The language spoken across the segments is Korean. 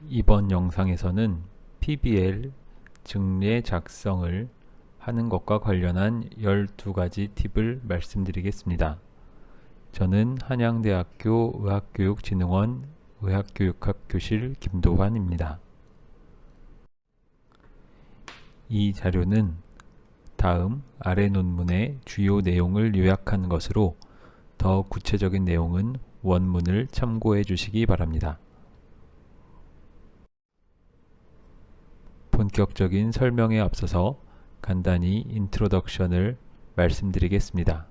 이번 영상에서는 PBL 증례 작성을 하는 것과 관련한 12가지 팁을 말씀드리겠습니다. 저는 한양대학교 의학교육진흥원 의학교육학 교실 김도환입니다. 이 자료는 다음 아래 논문의 주요 내용을 요약한 것으로 더 구체적인 내용은 원문을 참고해 주시기 바랍니다. 본격적인 설명에 앞서서 간단히 인트로덕션을 말씀드리겠습니다.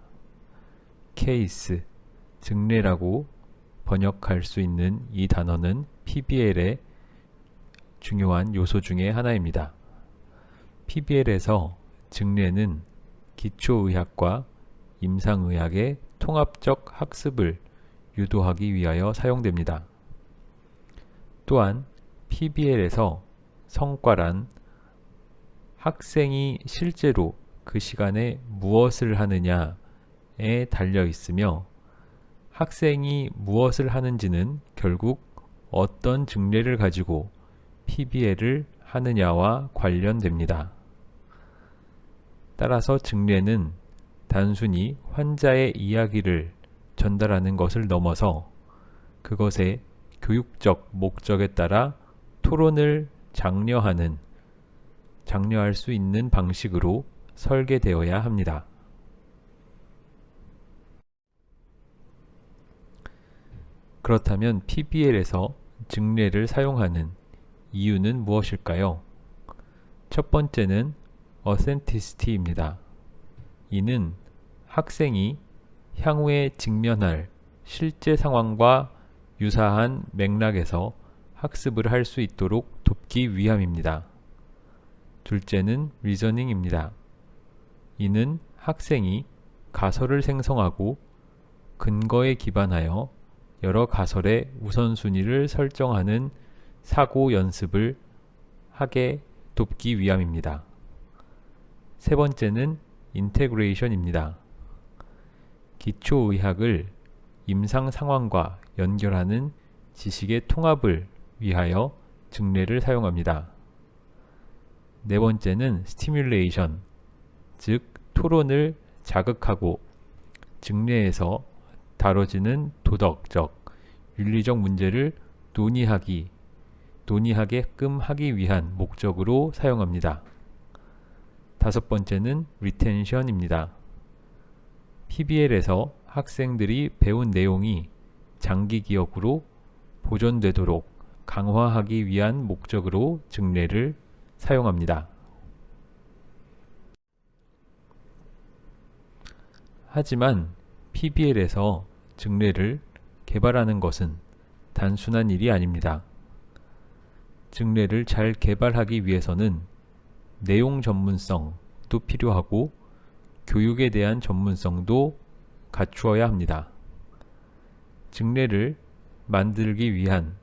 케이스, 증례라고 번역할 수 있는 이 단어는 PBL의 중요한 요소 중에 하나입니다. PBL에서 증례는 기초의학과 임상의학의 통합적 학습을 유도하기 위하여 사용됩니다. 또한 PBL에서 성과란 학생이 실제로 그 시간에 무엇을 하느냐에 달려 있으며, 학생이 무엇을 하는지는 결국 어떤 증례를 가지고 PBL을 하느냐와 관련됩니다. 따라서 증례는 단순히 환자의 이야기를 전달하는 것을 넘어서 그것의 교육적 목적에 따라 토론을 장려할 수 있는 방식으로 설계되어야 합니다. 그렇다면 PBL에서 증례를 사용하는 이유는 무엇일까요? 첫 번째는 Authenticity입니다. 이는 학생이 향후에 직면할 실제 상황과 유사한 맥락에서 학습을 할 수 있도록 돕기 위함입니다. 둘째는 리저닝입니다. 이는 학생이 가설을 생성하고 근거에 기반하여 여러 가설의 우선순위를 설정하는 사고 연습을 하게 돕기 위함입니다. 세 번째는 인테그레이션입니다. 기초의학을 임상 상황과 연결하는 지식의 통합을 위하여 증례를 사용합니다. 네 번째는 스티뮬레이션, 즉 토론을 자극하고 증례에서 다뤄지는 도덕적, 윤리적 문제를 논의하게끔 하기 위한 목적으로 사용합니다. 다섯 번째는 리텐션입니다. PBL에서 학생들이 배운 내용이 장기 기억으로 보존되도록 강화하기 위한 목적으로 증례를 사용합니다. 하지만 PBL에서 증례를 개발하는 것은 단순한 일이 아닙니다. 증례를 잘 개발하기 위해서는 내용 전문성도 필요하고 교육에 대한 전문성도 갖추어야 합니다. 증례를 만들기 위한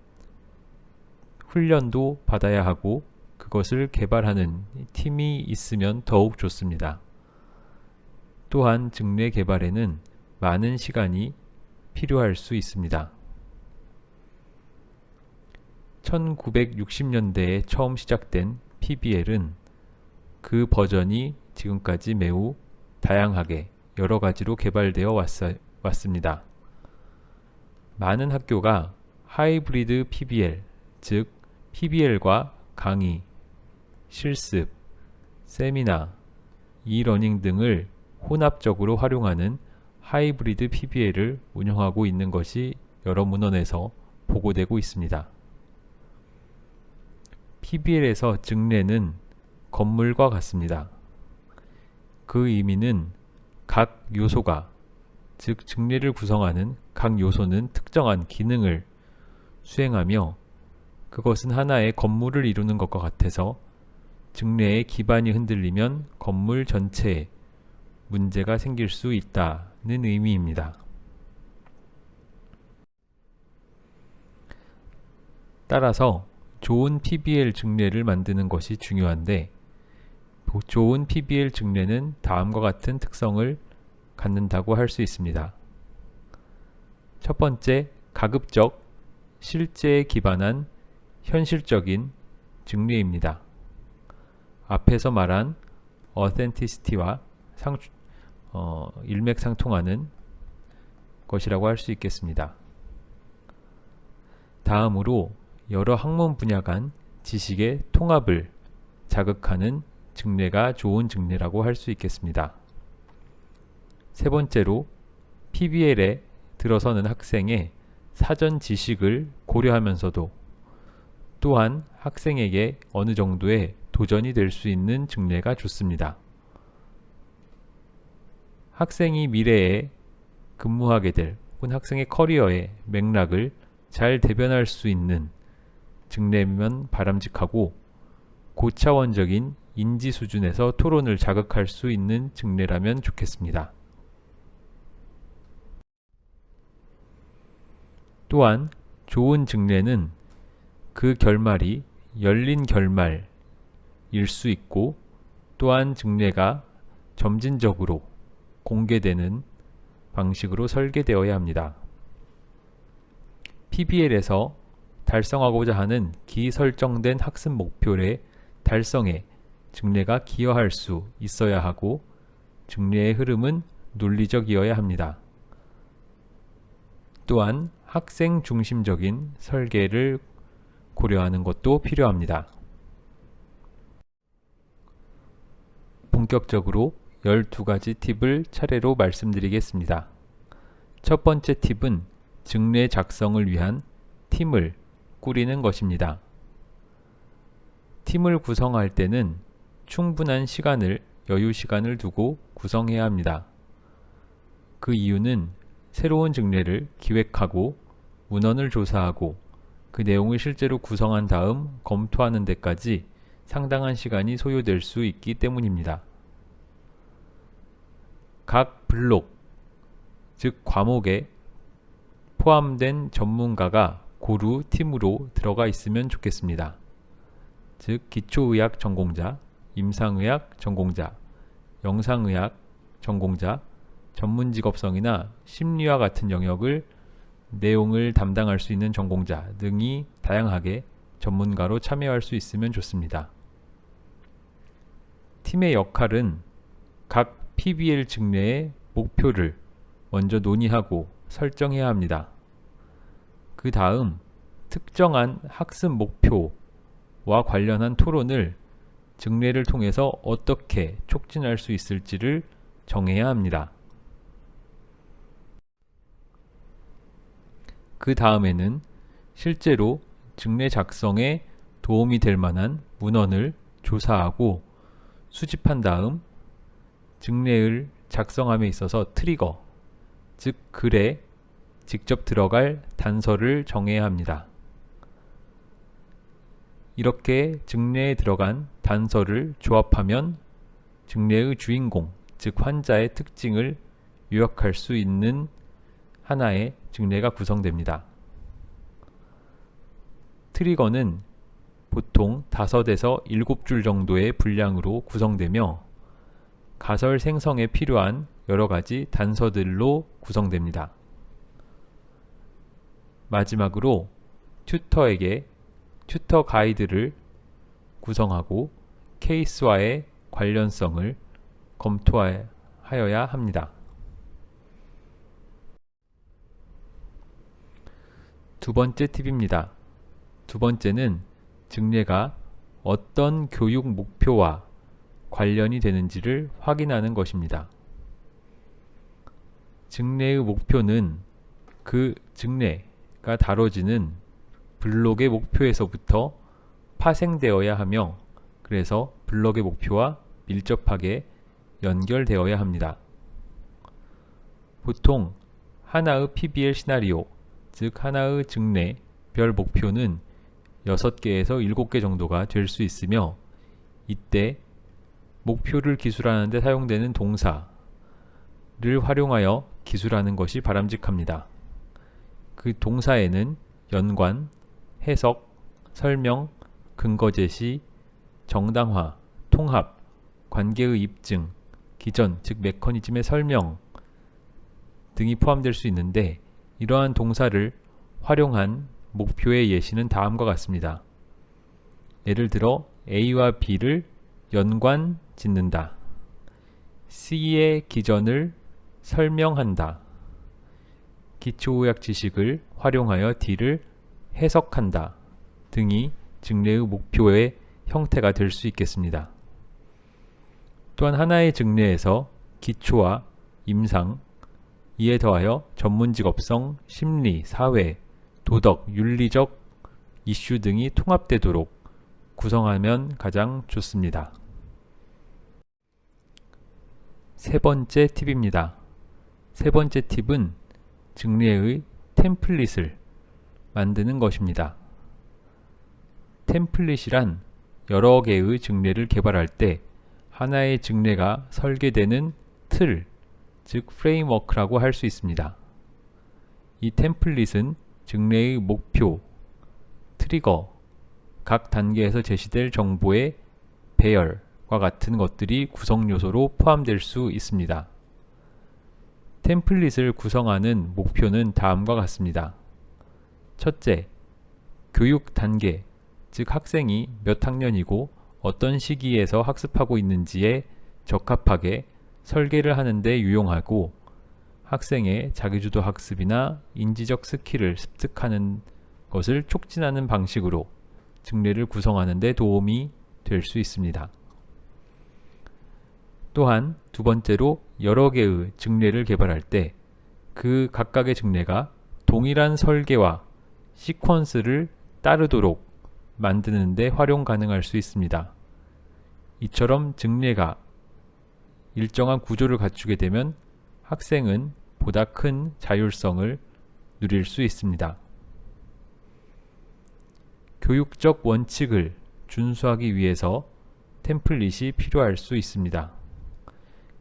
훈련도 받아야 하고 그것을 개발하는 팀이 있으면 더욱 좋습니다. 또한 증례 개발에는 많은 시간이 필요할 수 있습니다. 1960년대에 처음 시작된 PBL은 그 버전이 지금까지 매우 다양하게 여러 가지로 개발되어 왔습니다. 많은 학교가 하이브리드 PBL, 즉 PBL과 강의, 실습, 세미나, 이러닝 등을 혼합적으로 활용하는 하이브리드 PBL을 운영하고 있는 것이 여러 문헌에서 보고되고 있습니다. PBL에서 증례는 건물과 같습니다. 그 의미는 각 요소가, 즉 증례를 구성하는 각 요소는 특정한 기능을 수행하며 그것은 하나의 건물을 이루는 것과 같아서 증례의 기반이 흔들리면 건물 전체에 문제가 생길 수 있다는 의미입니다. 따라서 좋은 PBL 증례를 만드는 것이 중요한데, 좋은 PBL 증례는 다음과 같은 특성을 갖는다고 할 수 있습니다. 첫 번째, 가급적 실제에 기반한 현실적인 증례입니다. 앞에서 말한 authenticity와 일맥상통하는 것이라고 할 수 있겠습니다. 다음으로 여러 학문 분야 간 지식의 통합을 자극하는 증례가 좋은 증례라고 할 수 있겠습니다. 세 번째로 PBL에 들어서는 학생의 사전 지식을 고려하면서도 또한 학생에게 어느 정도의 도전이 될 수 있는 증례가 좋습니다. 학생이 미래에 근무하게 될 혹은 학생의 커리어의 맥락을 잘 대변할 수 있는 증례면 바람직하고 고차원적인 인지 수준에서 토론을 자극할 수 있는 증례라면 좋겠습니다. 또한 좋은 증례는 그 결말이 열린 결말일 수 있고 또한 증례가 점진적으로 공개되는 방식으로 설계되어야 합니다. PBL에서 달성하고자 하는 기설정된 학습 목표의 달성에 증례가 기여할 수 있어야 하고 증례의 흐름은 논리적이어야 합니다. 또한 학생 중심적인 설계를 고려하는 것도 필요합니다. 본격적으로 12가지 팁을 차례로 말씀드리겠습니다. 첫 번째 팁은 증례 작성을 위한 팀을 꾸리는 것입니다. 팀을 구성할 때는 충분한 여유 시간을 두고 구성해야 합니다. 그 이유는 새로운 증례를 기획하고 문헌을 조사하고 그 내용을 실제로 구성한 다음 검토하는 데까지 상당한 시간이 소요될 수 있기 때문입니다. 각 블록, 즉 과목에 포함된 전문가가 고루 팀으로 들어가 있으면 좋겠습니다. 즉 기초의학 전공자, 임상의학 전공자, 영상의학 전공자, 전문직업성이나 심리와 같은 영역을 내용을 담당할 수 있는 전공자 등이 다양하게 전문가로 참여할 수 있으면 좋습니다. 팀의 역할은 각 PBL 증례의 목표를 먼저 논의하고 설정해야 합니다. 그 다음 특정한 학습 목표와 관련한 토론을 증례를 통해서 어떻게 촉진할 수 있을지를 정해야 합니다. 그 다음에는 실제로 증례 작성에 도움이 될 만한 문헌을 조사하고 수집한 다음 증례를 작성함에 있어서 트리거, 즉 글에 직접 들어갈 단서를 정해야 합니다. 이렇게 증례에 들어간 단서를 조합하면 증례의 주인공, 즉 환자의 특징을 요약할 수 있는 하나의 증례가 구성됩니다. 트리거는 보통 5에서 7줄 정도의 분량으로 구성되며 가설 생성에 필요한 여러 가지 단서들로 구성됩니다. 마지막으로 튜터에게 튜터 가이드를 구성하고 케이스와의 관련성을 검토하여야 합니다. 두 번째 팁입니다. 두 번째는 증례가 어떤 교육 목표와 관련이 되는지를 확인하는 것입니다. 증례의 목표는 그 증례가 다뤄지는 블록의 목표에서부터 파생되어야 하며 그래서 블록의 목표와 밀접하게 연결되어야 합니다. 보통 하나의 PBL 시나리오, 즉 하나의 증례 별 목표는 6개에서 7개 정도가 될 수 있으며 이때 목표를 기술하는 데 사용되는 동사를 활용하여 기술하는 것이 바람직합니다. 그 동사에는 연관, 해석, 설명, 근거 제시, 정당화, 통합, 관계의 입증, 기전, 즉 메커니즘의 설명 등이 포함될 수 있는데 이러한 동사를 활용한 목표의 예시는 다음과 같습니다. 예를 들어 A와 B를 연관 짓는다. C의 기전을 설명한다. 기초의학 지식을 활용하여 D를 해석한다. 등이 증례의 목표의 형태가 될 수 있겠습니다. 또한 하나의 증례에서 기초와 임상, 이에 더하여 전문직업성, 심리, 사회, 도덕, 윤리적 이슈 등이 통합되도록 구성하면 가장 좋습니다. 세 번째 팁입니다. 세 번째 팁은 증례의 템플릿을 만드는 것입니다. 템플릿이란 여러 개의 증례를 개발할 때 하나의 증례가 설계되는 틀, 즉 프레임워크라고 할 수 있습니다. 이 템플릿은 증례의 목표, 트리거, 각 단계에서 제시될 정보의 배열과 같은 것들이 구성 요소로 포함될 수 있습니다. 템플릿을 구성하는 목표는 다음과 같습니다. 첫째, 교육 단계, 즉 학생이 몇 학년이고 어떤 시기에서 학습하고 있는지에 적합하게 설계를 하는 데 유용하고 학생의 자기주도 학습이나 인지적 스킬을 습득하는 것을 촉진하는 방식으로 증례를 구성하는 데 도움이 될 수 있습니다. 또한 두 번째로 여러 개의 증례를 개발할 때 그 각각의 증례가 동일한 설계와 시퀀스를 따르도록 만드는 데 활용 가능할 수 있습니다. 이처럼 증례가 일정한 구조를 갖추게 되면 학생은 보다 큰 자율성을 누릴 수 있습니다. 교육적 원칙을 준수하기 위해서 템플릿이 필요할 수 있습니다.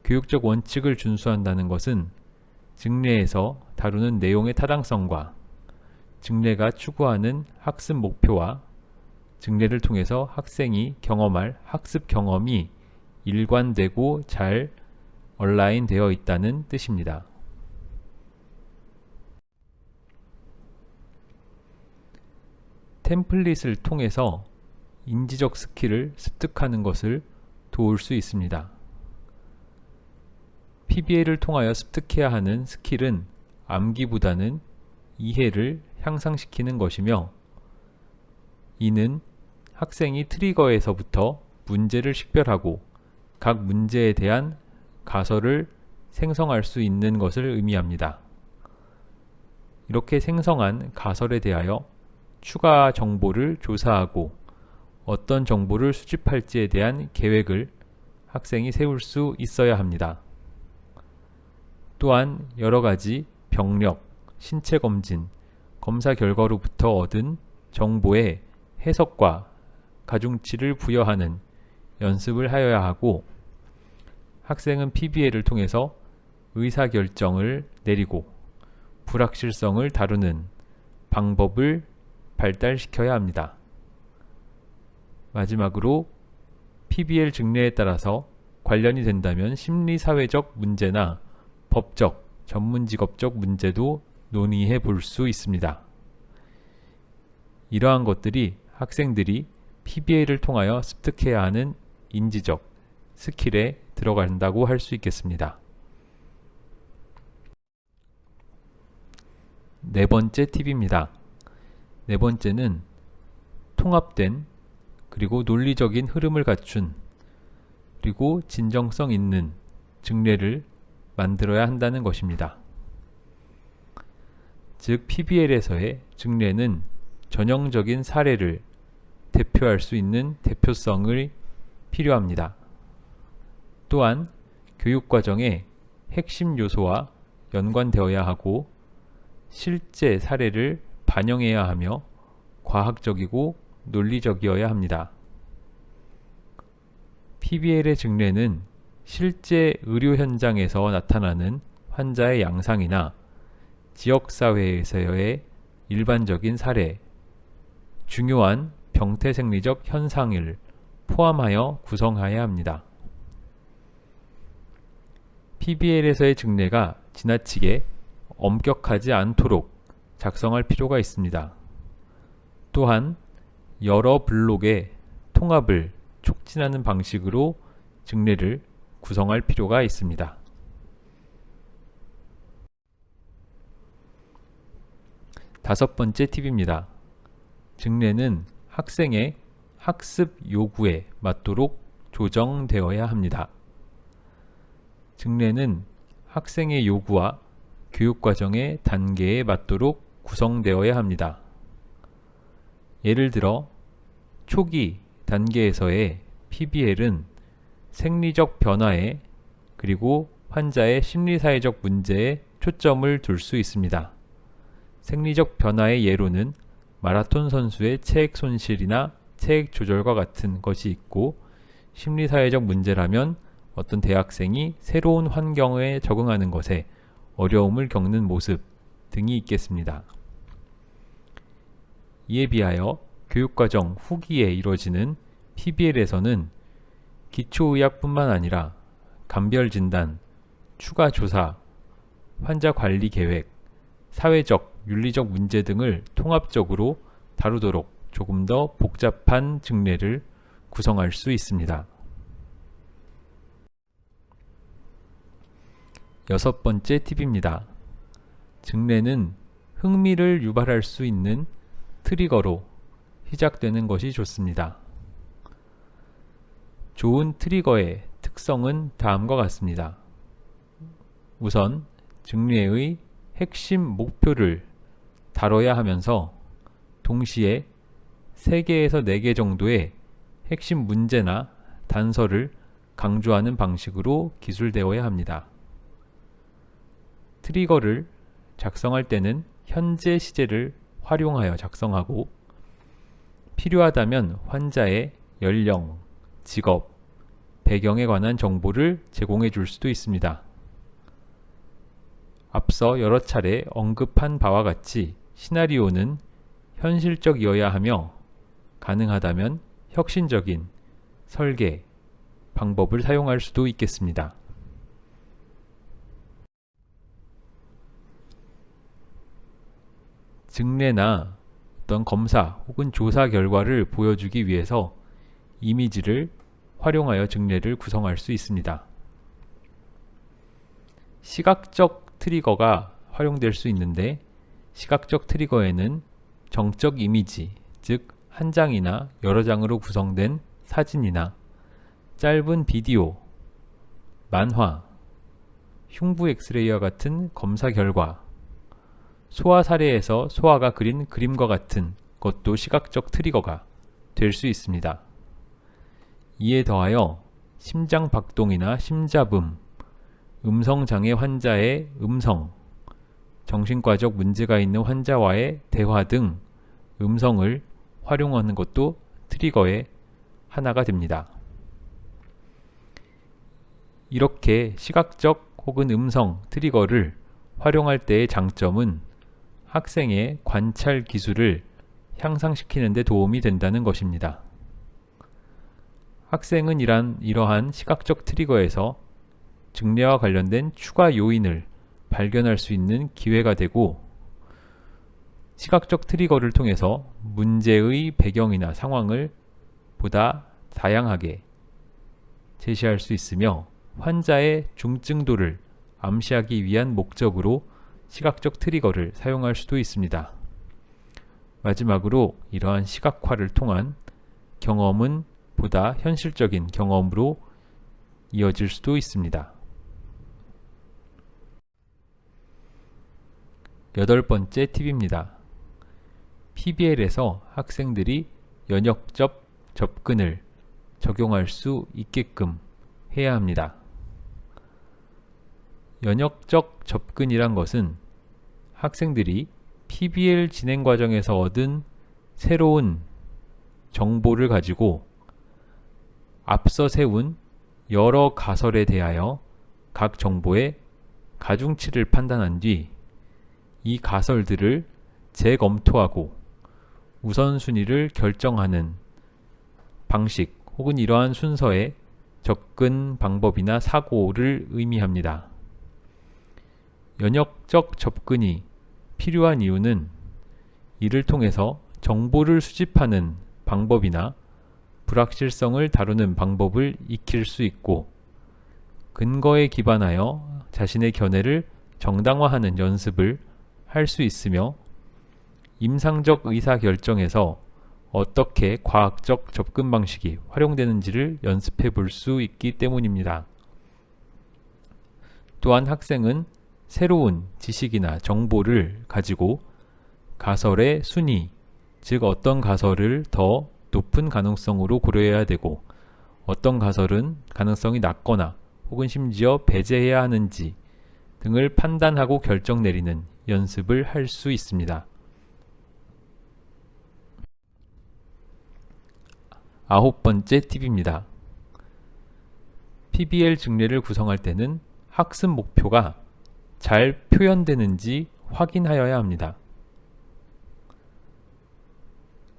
교육적 원칙을 준수한다는 것은 증례에서 다루는 내용의 타당성과 증례가 추구하는 학습 목표와 증례를 통해서 학생이 경험할 학습 경험이 일관되고 잘 얼라인 되어 있다는 뜻입니다. 템플릿을 통해서 인지적 스킬을 습득하는 것을 도울 수 있습니다. PBA를 통하여 습득해야 하는 스킬은 암기보다는 이해를 향상시키는 것이며, 이는 학생이 트리거에서부터 문제를 식별하고 각 문제에 대한 가설을 생성할 수 있는 것을 의미합니다. 이렇게 생성한 가설에 대하여 추가 정보를 조사하고 어떤 정보를 수집할지에 대한 계획을 학생이 세울 수 있어야 합니다. 또한 여러 가지 병력, 신체 검진, 검사 결과로부터 얻은 정보의 해석과 가중치를 부여하는 연습을 하여야 하고, 학생은 PBA를 통해서 의사결정을 내리고 불확실성을 다루는 방법을 발달시켜야 합니다. 마지막으로 PBL 증례에 따라서 관련이 된다면 심리사회적 문제나 법적, 전문직업적 문제도 논의해 볼 수 있습니다. 이러한 것들이 학생들이 PBA를 통하여 습득해야 하는 인지적 스킬에 들어간다고 할 수 있겠습니다. 네 번째 팁입니다. 네 번째는 통합된 그리고 논리적인 흐름을 갖춘 그리고 진정성 있는 증례를 만들어야 한다는 것입니다. 즉 PBL에서의 증례는 전형적인 사례를 대표할 수 있는 대표성이 필요합니다. 또한 교육과정의 핵심 요소와 연관되어야 하고 실제 사례를 반영해야 하며 과학적이고 논리적이어야 합니다. PBL의 증례는 실제 의료 현장에서 나타나는 환자의 양상이나 지역사회에서의 일반적인 사례, 중요한 병태생리적 현상을 포함하여 구성해야 합니다. PBL에서의 증례가 지나치게 엄격하지 않도록 작성할 필요가 있습니다. 또한 여러 블록의 통합을 촉진하는 방식으로 증례를 구성할 필요가 있습니다. 다섯 번째 팁입니다. 증례는 학생의 학습 요구에 맞도록 조정되어야 합니다. 증례는 학생의 요구와 교육과정의 단계에 맞도록 구성되어야 합니다. 예를 들어 초기 단계에서의 PBL은 생리적 변화에 그리고 환자의 심리사회적 문제에 초점을 둘 수 있습니다. 생리적 변화의 예로는 마라톤 선수의 체액 손실이나 체액 조절과 같은 것이 있고, 심리사회적 문제라면 어떤 대학생이 새로운 환경에 적응하는 것에 어려움을 겪는 모습 등이 있겠습니다. 이에 비하여 교육과정 후기에 이루어지는 PBL에서는 기초의학뿐만 아니라 감별진단, 추가조사, 환자관리계획, 사회적, 윤리적 문제 등을 통합적으로 다루도록 조금 더 복잡한 증례를 구성할 수 있습니다. 여섯 번째 팁입니다. 증례는 흥미를 유발할 수 있는 트리거로 시작되는 것이 좋습니다. 좋은 트리거의 특성은 다음과 같습니다. 우선 증례의 핵심 목표를 다뤄야 하면서 동시에 3개에서 4개 정도의 핵심 문제나 단서를 강조하는 방식으로 기술되어야 합니다. 트리거를 작성할 때는 현재 시제를 활용하여 작성하고, 필요하다면 환자의 연령, 직업, 배경에 관한 정보를 제공해 줄 수도 있습니다. 앞서 여러 차례 언급한 바와 같이 시나리오는 현실적이어야 하며 가능하다면 혁신적인 설계, 방법을 사용할 수도 있겠습니다. 증례나 어떤 검사 혹은 조사 결과를 보여주기 위해서 이미지를 활용하여 증례를 구성할 수 있습니다. 시각적 트리거가 활용될 수 있는데, 시각적 트리거에는 정적 이미지, 즉 한 장이나 여러 장으로 구성된 사진이나 짧은 비디오, 만화, 흉부 엑스레이와 같은 검사 결과, 소아 사례에서 소아가 그린 그림과 같은 것도 시각적 트리거가 될 수 있습니다. 이에 더하여 심장 박동이나 심잡음, 음성장애 환자의 음성, 정신과적 문제가 있는 환자와의 대화 등 음성을 활용하는 것도 트리거의 하나가 됩니다. 이렇게 시각적 혹은 음성 트리거를 활용할 때의 장점은 학생의 관찰 기술을 향상시키는 데 도움이 된다는 것입니다. 학생은 이러한 시각적 트리거에서 증례와 관련된 추가 요인을 발견할 수 있는 기회가 되고, 시각적 트리거를 통해서 문제의 배경이나 상황을 보다 다양하게 제시할 수 있으며, 환자의 중증도를 암시하기 위한 목적으로 시각적 트리거를 사용할 수도 있습니다. 마지막으로 이러한 시각화를 통한 경험은 보다 현실적인 경험으로 이어질 수도 있습니다. 여덟 번째 팁입니다. PBL에서 학생들이 연역적 접근을 적용할 수 있게끔 해야 합니다. 연역적 접근이란 것은 학생들이 PBL 진행 과정에서 얻은 새로운 정보를 가지고 앞서 세운 여러 가설에 대하여 각 정보의 가중치를 판단한 뒤 이 가설들을 재검토하고 우선순위를 결정하는 방식 혹은 이러한 순서의 접근 방법이나 사고를 의미합니다. 연역적 접근이 필요한 이유는 이를 통해서 정보를 수집하는 방법이나 불확실성을 다루는 방법을 익힐 수 있고 근거에 기반하여 자신의 견해를 정당화하는 연습을 할 수 있으며 임상적 의사결정에서 어떻게 과학적 접근 방식이 활용되는지를 연습해 볼 수 있기 때문입니다. 또한 학생은 새로운 지식이나 정보를 가지고 가설의 순위, 즉 어떤 가설을 더 높은 가능성으로 고려해야 되고 어떤 가설은 가능성이 낮거나 혹은 심지어 배제해야 하는지 등을 판단하고 결정 내리는 연습을 할 수 있습니다. 9번째 팁입니다. PBL 증례를 구성할 때는 학습 목표가 잘 표현되는지 확인하여야 합니다.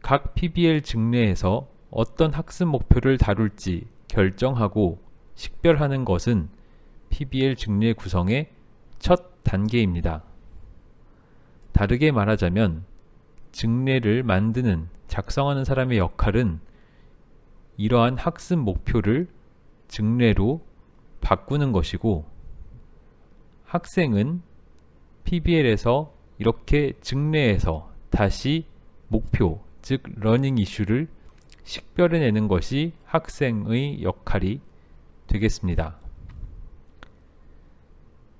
각 PBL 증례에서 어떤 학습 목표를 다룰지 결정하고 식별하는 것은 PBL 증례 구성의 첫 단계입니다. 다르게 말하자면 증례를 만드는, 작성하는 사람의 역할은 이러한 학습 목표를 증례로 바꾸는 것이고 학생은 PBL에서 이렇게 증례에서 다시 목표, 즉 러닝 이슈를 식별해내는 것이 학생의 역할이 되겠습니다.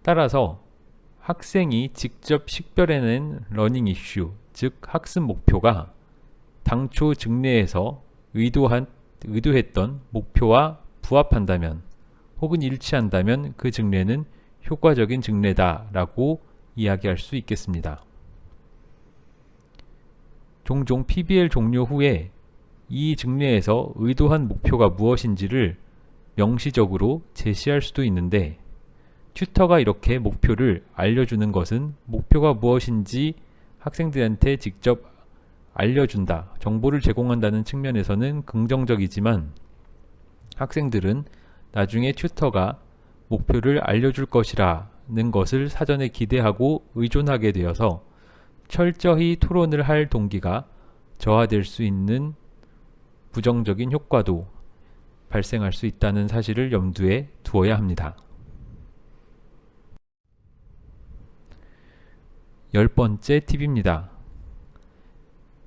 따라서 학생이 직접 식별해낸 러닝 이슈, 즉 학습 목표가 당초 증례에서 의도했던 목표와 부합한다면 혹은 일치한다면 그 증례는 효과적인 증례다라고 이야기할 수 있겠습니다. 종종 PBL 종료 후에 이 증례에서 의도한 목표가 무엇인지를 명시적으로 제시할 수도 있는데 튜터가 이렇게 목표를 알려주는 것은 목표가 무엇인지 학생들한테 직접 알려준다, 정보를 제공한다는 측면에서는 긍정적이지만 학생들은 나중에 튜터가 목표를 알려줄 것이라는 것을 사전에 기대하고 의존하게 되어서 철저히 토론을 할 동기가 저하될 수 있는 부정적인 효과도 발생할 수 있다는 사실을 염두에 두어야 합니다. 10번째 팁입니다.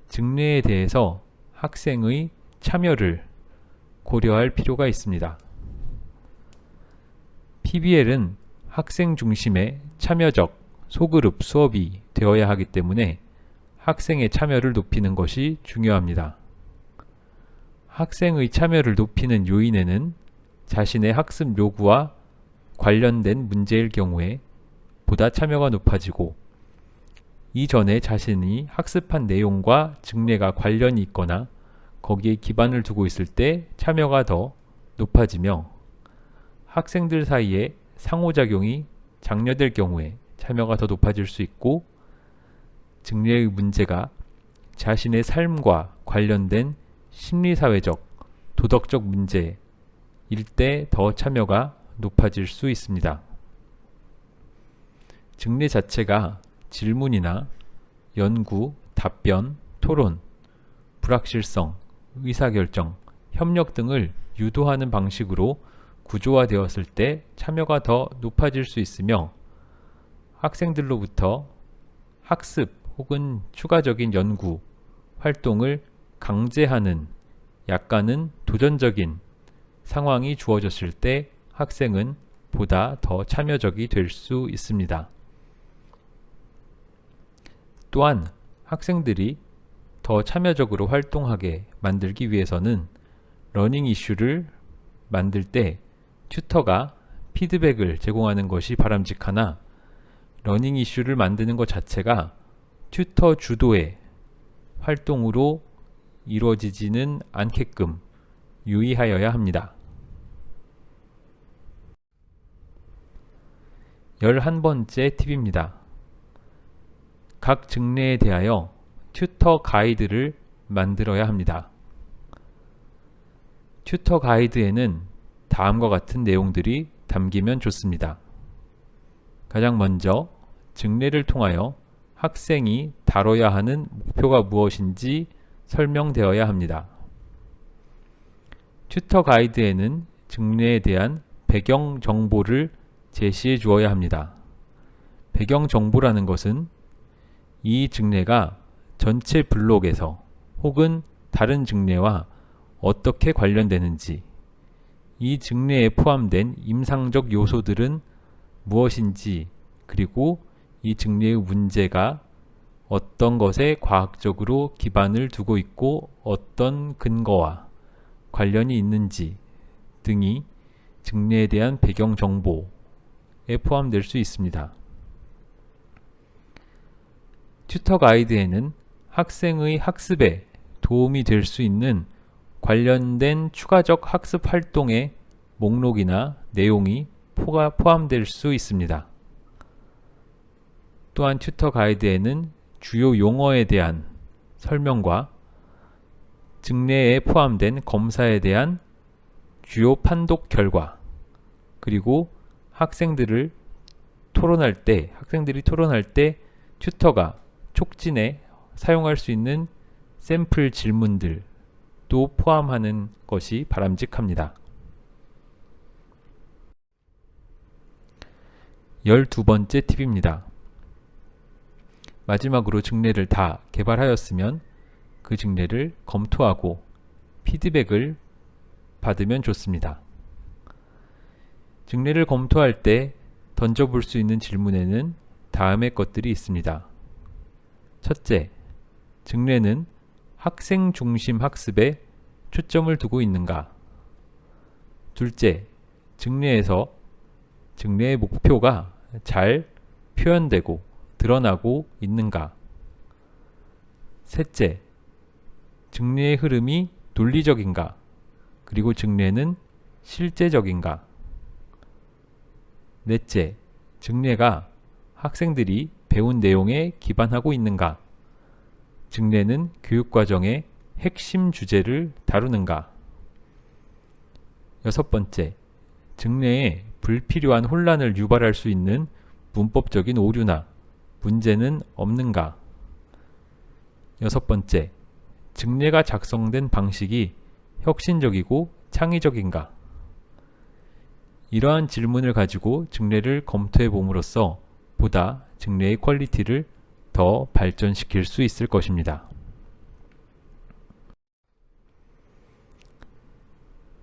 증례에 대해서 학생의 참여를 고려할 필요가 있습니다. PBL은 학생 중심의 참여적 소그룹 수업이 되어야 하기 때문에 학생의 참여를 높이는 것이 중요합니다. 학생의 참여를 높이는 요인에는 자신의 학습 요구와 관련된 문제일 경우에 보다 참여가 높아지고 이전에 자신이 학습한 내용과 증례가 관련이 있거나 거기에 기반을 두고 있을 때 참여가 더 높아지며 학생들 사이에 상호작용이 장려될 경우에 참여가 더 높아질 수 있고 증례의 문제가 자신의 삶과 관련된 심리사회적, 도덕적 문제일 때 더 참여가 높아질 수 있습니다. 증례 자체가 질문이나 연구, 답변, 토론, 불확실성, 의사결정, 협력 등을 유도하는 방식으로 구조화되었을 때 참여가 더 높아질 수 있으며 학생들로부터 학습 혹은 추가적인 연구 활동을 강제하는 약간은 도전적인 상황이 주어졌을 때 학생은 보다 더 참여적이 될 수 있습니다. 또한 학생들이 더 참여적으로 활동하게 만들기 위해서는 러닝 이슈를 만들 때 튜터가 피드백을 제공하는 것이 바람직하나 러닝 이슈를 만드는 것 자체가 튜터 주도의 활동으로 이루어지지는 않게끔 유의하여야 합니다. 11번째 팁입니다. 각 증례에 대하여 튜터 가이드를 만들어야 합니다. 튜터 가이드에는 다음과 같은 내용들이 담기면 좋습니다. 가장 먼저 증례를 통하여 학생이 다뤄야 하는 목표가 무엇인지 설명되어야 합니다. 튜터 가이드에는 증례에 대한 배경 정보를 제시해 주어야 합니다. 배경 정보라는 것은 이 증례가 전체 블록에서 혹은 다른 증례와 어떻게 관련되는지, 이 증례에 포함된 임상적 요소들은 무엇인지, 그리고 이 증례의 문제가 어떤 것에 과학적으로 기반을 두고 있고 어떤 근거와 관련이 있는지 등이 증례에 대한 배경 정보에 포함될 수 있습니다. 튜터 가이드에는 학생의 학습에 도움이 될 수 있는 관련된 추가적 학습 활동의 목록이나 내용이 포함될 수 있습니다. 또한 튜터 가이드에는 주요 용어에 대한 설명과 증례에 포함된 검사에 대한 주요 판독 결과, 그리고 학생들이 토론할 때 튜터가 촉진해 사용할 수 있는 샘플 질문들도 포함하는 것이 바람직합니다. 12번째 팁입니다. 마지막으로 증례를 다 개발하였으면 그 증례를 검토하고 피드백을 받으면 좋습니다. 증례를 검토할 때 던져볼 수 있는 질문에는 다음의 것들이 있습니다. 첫째, 증례는 학생 중심 학습에 초점을 두고 있는가? 둘째, 증례에서 증례의 목표가 잘 표현되고 드러나고 있는가? 셋째, 증례의 흐름이 논리적인가? 그리고 증례는 실제적인가? 넷째, 증례가 학생들이 배운 내용에 기반하고 있는가? 증례는 교육과정의 핵심 주제를 다루는가? 여섯 번째, 증례에 불필요한 혼란을 유발할 수 있는 문법적인 오류나 문제는 없는가? 여섯 번째, 증례가 작성된 방식이 혁신적이고 창의적인가? 이러한 질문을 가지고 증례를 검토해 봄으로써 보다 증례의 퀄리티를 더 발전시킬 수 있을 것입니다.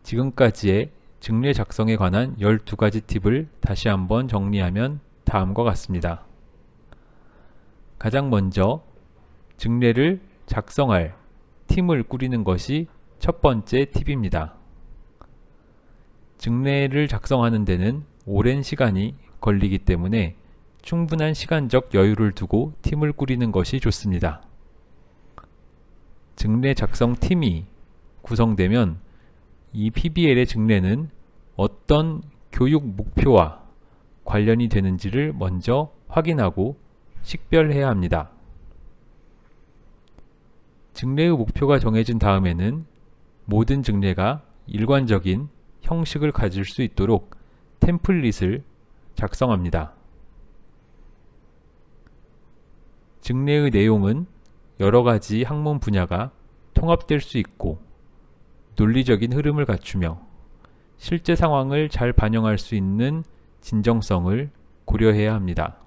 지금까지의 증례 작성에 관한 12가지 팁을 다시 한번 정리하면 다음과 같습니다. 가장 먼저 증례를 작성할 팀을 꾸리는 것이 첫 번째 팁입니다. 증례를 작성하는 데는 오랜 시간이 걸리기 때문에 충분한 시간적 여유를 두고 팀을 꾸리는 것이 좋습니다. 증례 작성 팀이 구성되면 이 PBL의 증례는 어떤 교육 목표와 관련이 되는지를 먼저 확인하고 식별해야 합니다. 증례의 목표가 정해진 다음에는 모든 증례가 일관적인 형식을 가질 수 있도록 템플릿을 작성합니다. 증례의 내용은 여러 가지 학문 분야가 통합될 수 있고 논리적인 흐름을 갖추며 실제 상황을 잘 반영할 수 있는 진정성을 고려해야 합니다.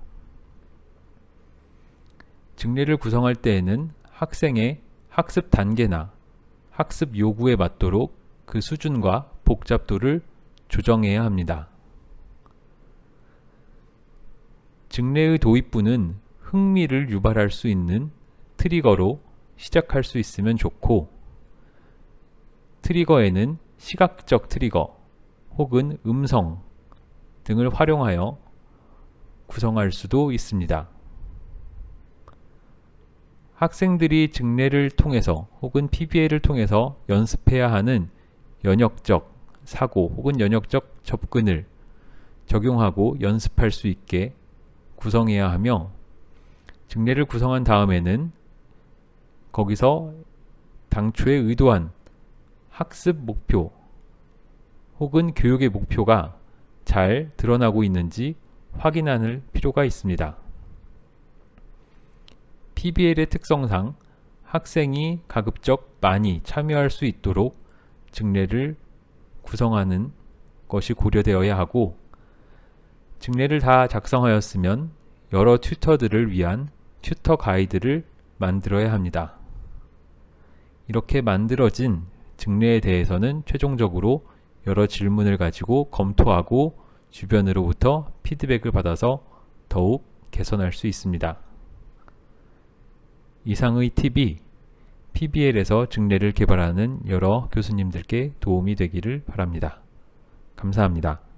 증례를 구성할 때에는 학생의 학습 단계나 학습 요구에 맞도록 그 수준과 복잡도를 조정해야 합니다. 증례의 도입부는 흥미를 유발할 수 있는 트리거로 시작할 수 있으면 좋고, 트리거에는 시각적 트리거 혹은 음성 등을 활용하여 구성할 수도 있습니다. 학생들이 증례를 통해서 혹은 PBL을 통해서 연습해야 하는 연역적 사고 혹은 연역적 접근을 적용하고 연습할 수 있게 구성해야 하며, 증례를 구성한 다음에는 거기서 당초에 의도한 학습 목표 혹은 교육의 목표가 잘 드러나고 있는지 확인할 필요가 있습니다. PBL의 특성상 학생이 가급적 많이 참여할 수 있도록 증례를 구성하는 것이 고려되어야 하고, 증례를 다 작성하였으면 여러 튜터들을 위한 튜터 가이드를 만들어야 합니다. 이렇게 만들어진 증례에 대해서는 최종적으로 여러 질문을 가지고 검토하고 주변으로부터 피드백을 받아서 더욱 개선할 수 있습니다. 이상의 팁이 PBL에서 증례를 개발하는 여러 교수님들께 도움이 되기를 바랍니다. 감사합니다.